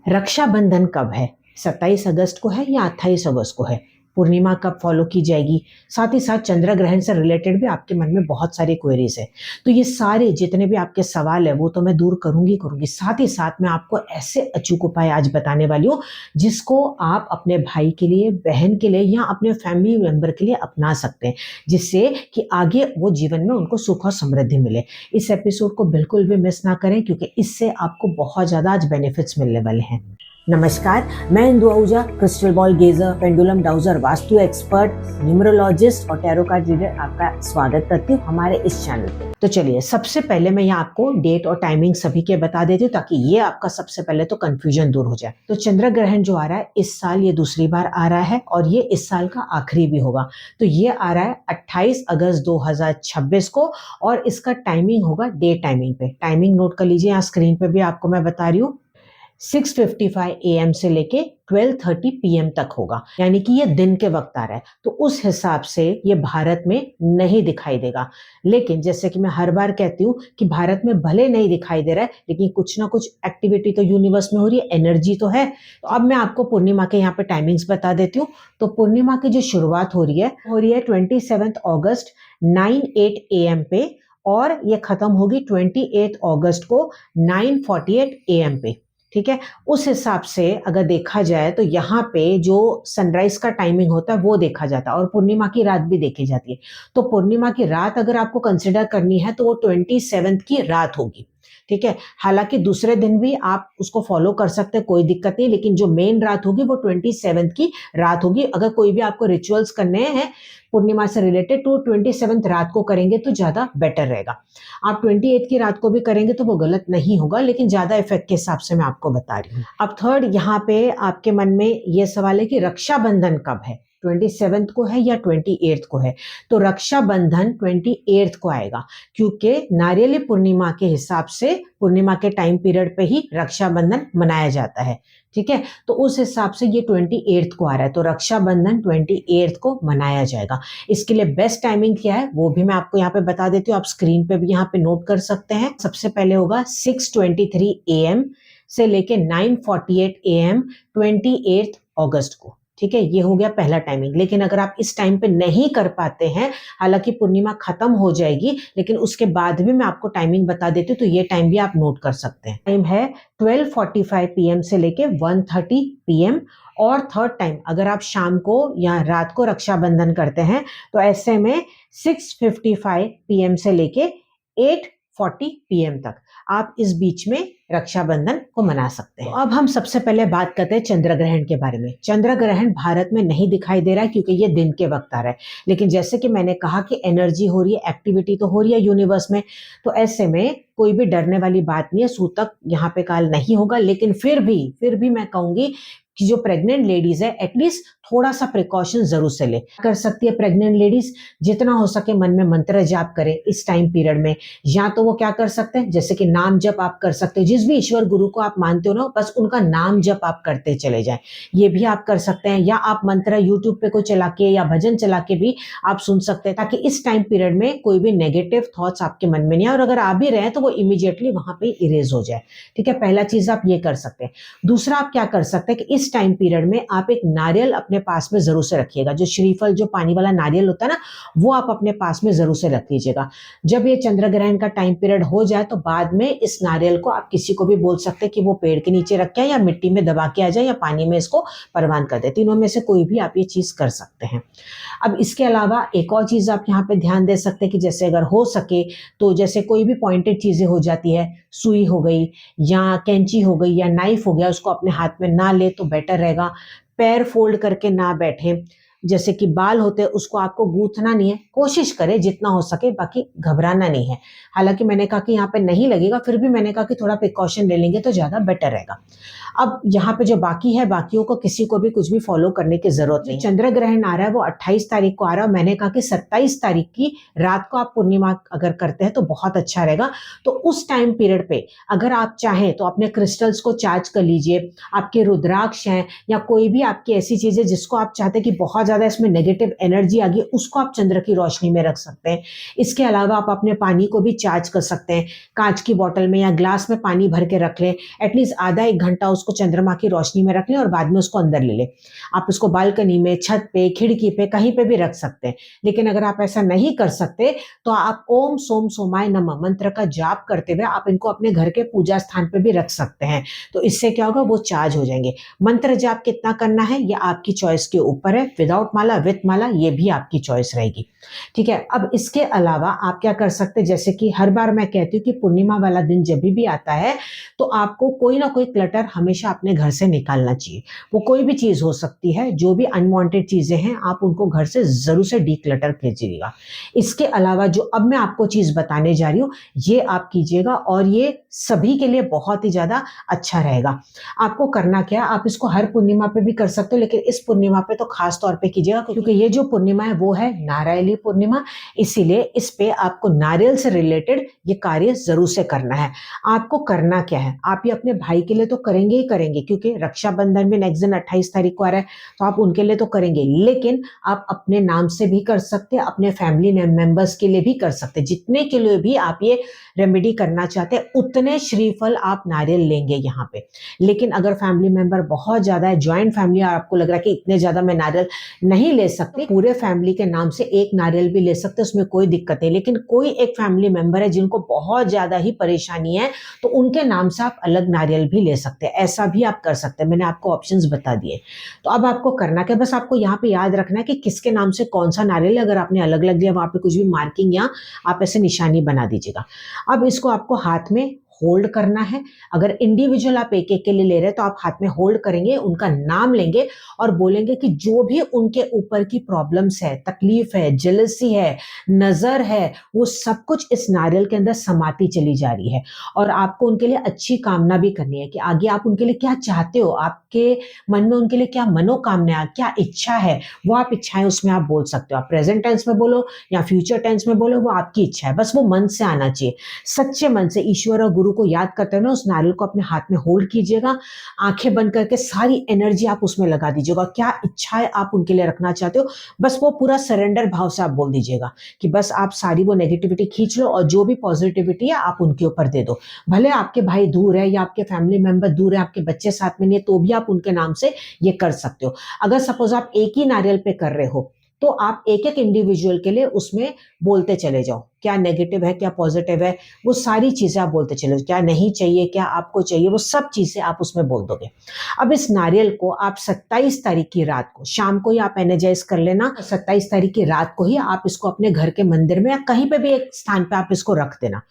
रक्षाबंधन कब है? 27 अगस्त को है या 28 अगस्त को है? पूर्णिमा कब फॉलो की जाएगी? साथ ही साथ चंद्र ग्रहण से रिलेटेड भी आपके मन में बहुत सारी क्वेरीज है। तो ये सारे जितने भी आपके सवाल है वो तो मैं दूर करूंगी। साथ ही साथ मैं आपको ऐसे अचूक उपाय आज बताने वाली हूँ जिसको आप अपने भाई के लिए, बहन के लिए या अपने फैमिली मेंबर के लिए अपना सकते हैं, जिससे कि आगे वो जीवन में उनको सुख और समृद्धि मिले। इस एपिसोड को बिल्कुल भी मिस ना करें क्योंकि इससे आपको बहुत ज्यादा आज बेनिफिट्स मिलने वाले हैं। नमस्कार, मैं Indu Ahuja, crystal ball gazer, pendulum dowser, vastu expert, numerologist और टैरो कार्ड रीडर आपका स्वागत करती हूँ हमारे इस चैनल पे। तो चलिए, सबसे पहले मैं यहाँ आपको डेट और टाइमिंग सभी के बता देती हूँ ताकि ये आपका सबसे पहले तो कंफ्यूजन दूर हो जाए। तो चंद्र ग्रहण जो आ रहा है इस साल, ये दूसरी बार आ रहा है और ये इस साल का आखिरी भी होगा। तो ये आ रहा है 28 अगस्त 2026 को और इसका टाइमिंग होगा डे टाइमिंग पे। टाइमिंग नोट कर लीजिए, यहाँ स्क्रीन पे भी आपको मैं बता रही हूँ। 6:55 AM से लेके 12:30 PM तक होगा, यानी कि ये दिन के वक्त आ रहा है। तो उस हिसाब से ये भारत में नहीं दिखाई देगा। लेकिन जैसे कि मैं हर बार कहती हूँ कि भारत में भले नहीं दिखाई दे रहा है लेकिन कुछ ना कुछ एक्टिविटी तो यूनिवर्स में हो रही है, एनर्जी तो है। तो अब मैं आपको पूर्णिमा के यहाँ पे टाइमिंग्स बता देती हूँ। तो पूर्णिमा की जो शुरुआत हो रही है 27 अगस्त 9:08 AM पे और ये खत्म होगी 28 अगस्त को 9:48 AM पे। ठीक है, उस हिसाब से अगर देखा जाए तो यहाँ पे जो सनराइज का टाइमिंग होता है वो देखा जाता है और पूर्णिमा की रात भी देखी जाती है। तो पूर्णिमा की रात अगर आपको कंसिडर करनी है तो वो 27 की रात होगी। ठीक है, हालांकि दूसरे दिन भी आप उसको फॉलो कर सकते हैं, कोई दिक्कत नहीं, लेकिन जो मेन रात होगी वो 27 की रात होगी। अगर कोई भी आपको रिचुअल्स करने हैं पूर्णिमा से रिलेटेड तो 27 रात को करेंगे तो ज्यादा बेटर रहेगा। आप 28 की रात को भी करेंगे तो वो गलत नहीं होगा, लेकिन ज्यादा इफेक्ट के हिसाब से मैं आपको बता रही हूँ। अब थर्ड, यहाँ पे आपके मन में ये सवाल है कि रक्षाबंधन कब है, 27 को है या 28 को है? तो रक्षाबंधन 28 को आएगा क्योंकि नारियली पूर्णिमा के हिसाब से पूर्णिमा के टाइम पीरियड पे ही रक्षाबंधन मनाया जाता है। ठीक है, तो उस हिसाब से ये 28 को आ रहा है, तो रक्षाबंधन 28 को मनाया जाएगा। इसके लिए बेस्ट टाइमिंग क्या है वो भी मैं आपको यहाँ पे बता देती हूँ, आप स्क्रीन पे भी यहाँ पे नोट कर सकते हैं। सबसे पहले होगा 6:23 AM से लेके 9:48 AM 28 अगस्त को। ठीक है, ये हो गया पहला टाइमिंग। लेकिन अगर आप इस टाइम पे नहीं कर पाते हैं, हालांकि पूर्णिमा खत्म हो जाएगी लेकिन उसके बाद भी मैं आपको टाइमिंग बता देती हूँ, तो ये टाइम भी आप नोट कर सकते हैं। टाइम है 12:45 PM से लेके 1:30 PM। और थर्ड टाइम, अगर आप शाम को या रात को रक्षाबंधन करते हैं तो ऐसे में 6:55 PM से लेके 8:40 PM तक आप इस बीच में रक्षाबंधन को मना सकते हैं। तो अब हम सबसे पहले बात करते हैं चंद्र ग्रहण के बारे में। चंद्र ग्रहण भारत में नहीं दिखाई दे रहा है क्योंकि ये दिन के वक्त आ रहा है, लेकिन जैसे कि मैंने कहा कि एनर्जी हो रही है, एक्टिविटी तो हो रही है यूनिवर्स में, तो ऐसे में कोई भी डरने वाली बात नहीं है। सूतक यहाँ पे काल नहीं होगा, लेकिन फिर भी मैं कहूंगी कि जो प्रेग्नेंट लेडीज है एटलीस्ट थोड़ा सा प्रिकॉशन जरूर से ले कर सकती है। प्रेग्नेंट लेडीज जितना हो सके मन में मंत्र जाप करें इस टाइम पीरियड में। या तो वो क्या कर सकते हैं, जैसे कि नाम जप आप कर सकते हैं, जिस भी ईश्वर गुरु को आप मानते हो ना बस उनका नाम जप आप करते चले जाएं, ये भी आप कर सकते हैं। या आप मंत्र यूट्यूब पे कोई चला के या भजन चला के भी आप सुन सकते हैं, ताकि इस टाइम पीरियड में कोई भी नेगेटिव थॉट्स आपके मन में नहीं आए और अगर आ भी रहे हैं तो वो इमीडिएटली वहां पे इरेज हो जाए। ठीक है, पहला चीज आप ये कर सकते हैं। दूसरा आप क्या कर सकते हैं कि इस टाइम पीरियड में आप एक नारियल अपने पास में जरूर से रखिएगा। जो श्रीफल, जो पानी वाला नारियल होता है ना, वो आप अपने पास में जरूर से रख लीजिएगा। जब ये चंद्र ग्रहण का टाइम पीरियड हो जाए तो बाद में इस नारियल को आप किसी को भी बोल सकते हैं कि वो पेड़ के नीचे रख के या मिट्टी में दबा के आ जाए या पानी में इसको परवान कर दे। तीनों में से कोई भी आप ये चीज कर सकते हैं। अब इसके अलावा एक और चीज आप यहाँ पे ध्यान दे सकते हैं कि जैसे अगर हो सके तो जैसे कोई भी पॉइंटेड चीजें हो जाती है, सुई हो गई या कैंची हो गई या नाइफ हो गया, उसको अपने हाथ में ना ले तो बेटर रहेगा। पैर फोल्ड करके ना बैठे, जैसे कि बाल होते हैं उसको आपको गूंथना नहीं है, कोशिश करें जितना हो सके, बाकी घबराना नहीं है। हालांकि मैंने कहा कि यहाँ पे नहीं लगेगा, फिर भी मैंने कहा कि थोड़ा प्रिकॉशन ले लेंगे तो ज्यादा बेटर रहेगा। अब यहाँ पे जो बाकी है, बाकियों को किसी को भी कुछ भी फॉलो करने की जरूरत नहीं। चंद्र ग्रहण आ रहा है वो 28 तारीख को आ रहा है, मैंने कहा कि 27 तारीख की रात को आप पूर्णिमा अगर करते हैं तो बहुत अच्छा रहेगा। तो उस टाइम पीरियड पे अगर आप चाहें तो अपने क्रिस्टल्स को चार्ज कर लीजिए। आपके रुद्राक्ष हैं या कोई भी आपकी ऐसी चीजें जिसको आप चाहते हैं कि बहुत ज़्यादा इसमें नेगेटिव एनर्जी आ गई, उसको आप चंद्र की रोशनी में रख सकते हैं। इसके अलावा आप अपने पानी को भी चार्ज कर सकते हैं। कांच की बॉटल में या ग्लास में पानी भर के रख लें, एटलीस्ट आधा 1 घंटा उसको चंद्रमा की रोशनी में रख लें और बाद में उसको अंदर ले लें। आप उसको बालकनी में, छत पे, खिड़की पे, कहीं पे भी रख सकते हैं। लेकिन अगर आप ऐसा नहीं कर सकते तो आप ओम सोम सोमाय नमः मंत्र का जाप करते हुए आप इनको अपने घर के पूजा स्थान पे भी रख सकते हैं। तो इससे क्या होगा, वो चार्ज हो जाएंगे। मंत्र जाप कितना करना है ये आपकी चॉइस के ऊपर है, विदाउट माला, विथ माला, ये भी आपकी चॉइस रहेगी। ठीक है, अब इसके अलावा आप क्या कर सकते हैं, जैसे कि हर बार मैं कहती हूँ कि पूर्णिमा वाला दिन जब भी आता है तो आपको कोई ना कोई क्लटर हमेशा अपने घर से निकालना चाहिए। वो कोई भी चीज हो सकती है, जो भी अनवांटेड चीजें हैं आप उनको घर से जरूर से डीक्लटर कीजिएगा। इसके अलावा जो अब मैं आपको चीज बताने जा रही हूँ ये आप कीजिएगा और ये सभी के लिए बहुत ही ज्यादा अच्छा रहेगा। आपको करना क्या है, आप इसको हर पूर्णिमा पे भी कर सकते हो, लेकिन इस पूर्णिमा पे तो खास तौर पे कीजिएगा क्योंकि ये जो पूर्णिमा है वो है नारियली पूर्णिमा, इसीलिए इस पे आपको नारियल से रिलेटेड ये कार्य जरूर से करना है। आपको करना क्या है, आप ये अपने भाई के लिए तो करेंगे ही करेंगे क्योंकि रक्षाबंधन भी नेक्स्ट दिन 28 तारीख को आ रहा है, तो आप उनके लिए तो करेंगे, लेकिन आप अपने नाम से भी कर सकते हैं, अपने फैमिली मेंबर्स के लिए भी कर सकते हैं। जितने के लिए भी आप ये रेमेडी करना चाहते हैं उतने श्रीफल आप नारियल लेंगे यहाँ पे। लेकिन अगर फैमिली मेंबर बहुत ज्यादा है, ज्वाइंट फैमिली, आपको लग रहा है कि इतने ज्यादा मैं नारियल नहीं ले सकती, पूरे फैमिली के नाम से एक नारियल भी ले सकते, उसमें कोई दिक्कत नहीं। लेकिन कोई एक फैमिली मेंबर है जिनको बहुत ज्यादा ही परेशानी है तो उनके नाम से आप अलग नारियल भी ले सकते हैं, ऐसा भी आप कर सकते हैं। मैंने आपको ऑप्शंस बता दिए। तो अब आपको करना क्या, बस आपको यहाँ पे याद रखना है कि किसके नाम से कौन सा नारियल है। अगर आपने अलग अलग लिया वहां पे कुछ भी मार्किंग या आप ऐसे निशानी बना दीजिएगा। अब इसको आपको हाथ में होल्ड करना है। अगर इंडिविजुअल आप एक एक के लिए ले रहे हैं तो आप हाथ में होल्ड करेंगे, उनका नाम लेंगे और बोलेंगे कि जो भी उनके ऊपर की प्रॉब्लम्स है, तकलीफ है, जेलसी है, नजर है, वो सब कुछ इस नारियल के अंदर समाती चली जा रही है। और आपको उनके लिए अच्छी कामना भी करनी है कि आगे आप उनके लिए क्या चाहते हो, आपके मन में उनके लिए क्या मनोकामना है, क्या इच्छा है, वो आप इच्छाएं उसमें आप बोल सकते हो। आप प्रेजेंट टेंस में बोलो या फ्यूचर टेंस में बोलो, वो आपकी इच्छा है, बस वो मन से आना चाहिए। सच्चे मन से ईश्वर और गुरु को याद करते हुए उस नारियल को अपने हाथ में होल्ड कीजिएगा। आंखें बंद करके सारी एनर्जी आप उसमें लगा दीजिएगा। क्या इच्छाएं आप उनके लिए रखना चाहते हो, बस वो पूरा सरेंडर भाव से आप बोल दीजिएगा कि बस आप सारी वो नेगेटिविटी खींच लो और जो भी पॉजिटिविटी है आप उनके ऊपर दे दो। भले आपके भाई दूर है या आपके फैमिली मेंबर दूर है, आपके बच्चे साथ में नहीं है, तो भी आप उनके नाम से ये कर सकते हो। अगर सपोज आप एक ही नारियल पे कर रहे हो तो आप एक एक इंडिविजुअल के लिए उसमें बोलते चले जाओ, क्या नेगेटिव है क्या पॉजिटिव है, वो सारी चीजें आप बोलते चले जाओ। क्या नहीं चाहिए, क्या आपको चाहिए, वो सब चीजें आप उसमें बोल दोगे। अब इस नारियल को आप 27 तारीख की रात को शाम को ही आप एनर्जाइज कर लेना। 27 तारीख की रात को ही आप इसको अपने घर के मंदिर में या कहीं पे भी एक स्थान पे आप इसको रख देना।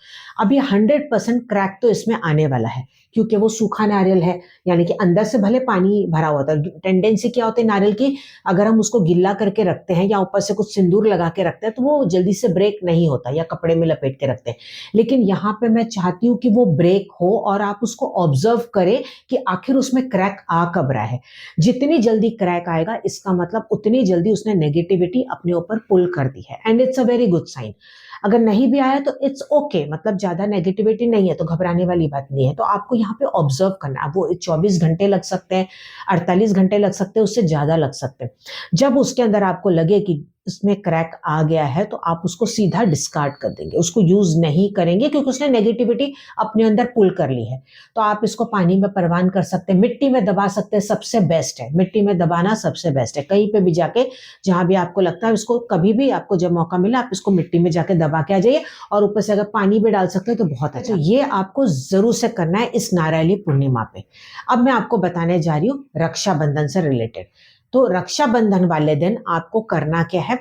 अब ये 100% क्रैक तो इसमें आने वाला है क्योंकि वो सूखा नारियल है, यानी कि अंदर से भले पानी भरा हुआ था। टेंडेंसी क्या होती है नारियल की, अगर हम उसको गिल्ला करके रखते हैं या ऊपर से कुछ सिंदूर लगा के रखते हैं तो वो जल्दी से ब्रेक नहीं होता, या कपड़े में लपेट के रखते हैं। लेकिन यहाँ पे मैं चाहती हूँ कि वो ब्रेक हो और आप उसको ऑब्जर्व करें कि आखिर उसमें क्रैक आ कब रहा है। जितनी जल्दी क्रैक आएगा इसका मतलब उतनी जल्दी उसने नेगेटिविटी अपने ऊपर पुल कर दी है, and it's a very good sign. अगर नहीं भी आया तो इट्स ओके, मतलब ज्यादा नेगेटिविटी नहीं है तो घबराने वाली बात नहीं है। तो आपको यहाँ पे ऑब्जर्व करना है। वो 24 घंटे लग सकते हैं, 48 घंटे लग सकते हैं, उससे ज्यादा लग सकते हैं। जब उसके अंदर आपको लगे कि इसमें क्रैक आ गया है तो आप उसको सीधा डिस्कार्ड कर देंगे, उसको यूज नहीं करेंगे क्योंकि उसने नेगेटिविटी अपने अंदर पुल कर ली है। तो आप इसको पानी में परवान कर सकते हैं, मिट्टी में दबा सकते हैं, सबसे बेस्ट है मिट्टी में दबाना, सबसे बेस्ट है। कहीं पे भी जाके जहां भी आपको लगता है इसको, कभी भी आपको जब मौका मिला आप इसको मिट्टी में जाके दबा के आ जाइए, और ऊपर से अगर पानी भी डाल सकते हो तो बहुत अच्छा। तो ये आपको जरूर से करना है इस नारियली पूर्णिमा पे। अब मैं आपको बताने जा रही हूँ रक्षाबंधन से रिलेटेड। तो रक्षाबंधन वाले दिन आपको करना क्या है,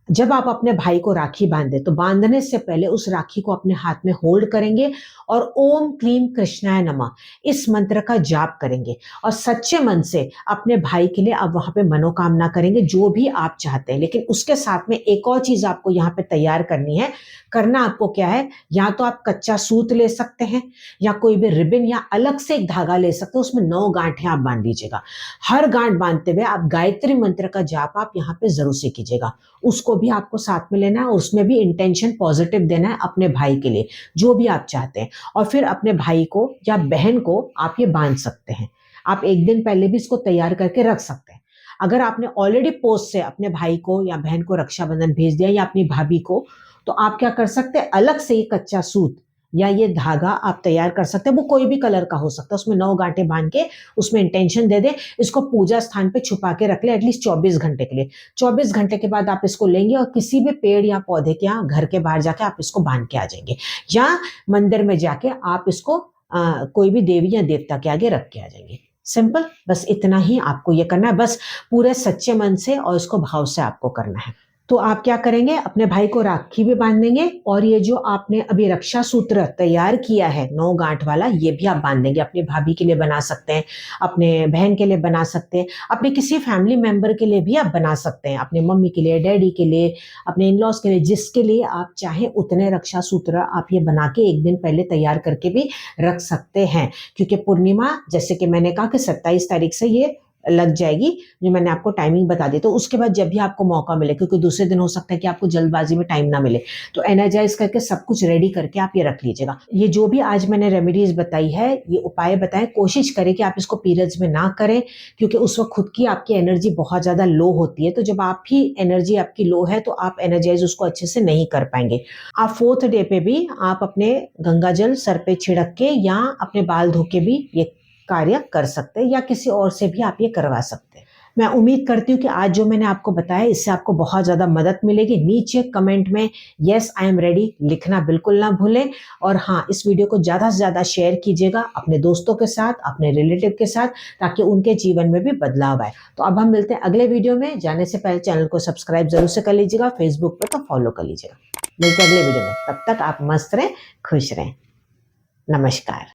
जब आप अपने भाई को राखी बांधे तो बांधने से पहले उस राखी को अपने हाथ में होल्ड करेंगे और ओम क्लीम कृष्णाय नमः इस मंत्र का जाप करेंगे और सच्चे मन से अपने भाई के लिए आप वहां पे मनोकामना करेंगे जो भी आप चाहते हैं। लेकिन उसके साथ में एक और चीज आपको यहाँ पे तैयार करनी है। करना आपको क्या है, या तो आप कच्चा सूत ले सकते हैं या कोई भी रिबन या अलग से एक धागा ले सकते हैं, उसमें 9 गांठें आप बांध लीजिएगा। हर गांठ बांधते हुए आप गायत्री मंत्र का जाप आप यहाँ पे जरूर से कीजिएगा। उसको भी आपको साथ में लेना है और उसमें भी इंटेंशन पॉजिटिव देना है अपने भाई के लिए, जो भी आप चाहते हैं। और फिर अपने भाई को या बहन को आप ये बांध सकते हैं। आप एक दिन पहले भी इसको तैयार करके रख सकते हैं। अगर आपने ऑलरेडी पोस्ट से अपने भाई को या बहन को रक्षाबंधन भेज दिया या अपनी भाभी को, तो आप क्या कर सकते हैं, अलग से ये कच्चा सूत या ये धागा आप तैयार कर सकते हैं। वो कोई भी कलर का हो सकता है, उसमें 9 गांठें बांध के उसमें इंटेंशन दे दे, इसको पूजा स्थान पे छुपा के रख ले एटलीस्ट 24 घंटे के लिए। 24 घंटे के बाद आप इसको लेंगे और किसी भी पेड़ या पौधे के यहाँ घर के बाहर जाके आप इसको बांध के आ जाएंगे, या मंदिर में जाके आप इसको कोई भी देवी या देवता के आगे रख के आ जाएंगे। सिंपल, बस इतना ही आपको ये करना है, बस पूरे सच्चे मन से और इसको भाव से आपको करना है। तो आप क्या करेंगे, अपने भाई को राखी भी बांधेंगे और ये जो आपने अभी रक्षा सूत्र तैयार किया है 9 गांठ वाला, ये भी आप बांधेंगे। अपनी भाभी के लिए बना सकते हैं, अपने बहन के लिए बना सकते हैं, अपने किसी फैमिली मेंबर के लिए भी आप बना सकते हैं, अपने मम्मी के लिए, डैडी के लिए, अपने इन-लॉज के लिए, जिसके लिए आप चाहें उतने रक्षा सूत्र आप ये बना के एक दिन पहले तैयार करके भी रख सकते हैं। क्योंकि पूर्णिमा, जैसे कि मैंने कहा कि 27 तारीख से ये लग जाएगी, जो मैंने आपको टाइमिंग बता दी। तो उसके बाद जब भी आपको मौका मिले, क्योंकि दूसरे दिन हो सकता है कि आपको जल्दबाजी में टाइम ना मिले, तो एनर्जाइज करके सब कुछ रेडी करके आप ये रख लीजिएगा। ये जो भी आज मैंने रेमेडीज बताई है, ये उपाय बताए, कोशिश करें कि आप इसको पीरियड्स में ना करें, क्योंकि उस वक्त खुद की आपकी एनर्जी बहुत ज़्यादा लो होती है। तो जब आप ही एनर्जी आपकी लो है तो आप एनर्जाइज उसको अच्छे से नहीं कर पाएंगे। आप 4th डे पे भी आप अपने गंगा जल सर पे छिड़क के या अपने बाल धो के भी ये कार्य कर सकते हैं, या किसी और से भी आप ये करवा सकते हैं। मैं उम्मीद करती हूँ कि आज जो मैंने आपको बताया इससे आपको बहुत ज़्यादा मदद मिलेगी। नीचे कमेंट में यस आई एम रेडी लिखना बिल्कुल ना भूलें। और हाँ, इस वीडियो को ज़्यादा से ज़्यादा शेयर कीजिएगा अपने दोस्तों के साथ, अपने रिलेटिव के साथ, ताकि उनके जीवन में भी बदलाव आए। तो अब हम मिलते हैं अगले वीडियो में। जाने से पहले चैनल को सब्सक्राइब जरूर से कर लीजिएगा, फेसबुक पर तो फॉलो कर लीजिएगा। मिलते हैं अगले वीडियो में, तब तक आप मस्त रहें, खुश रहें। नमस्कार।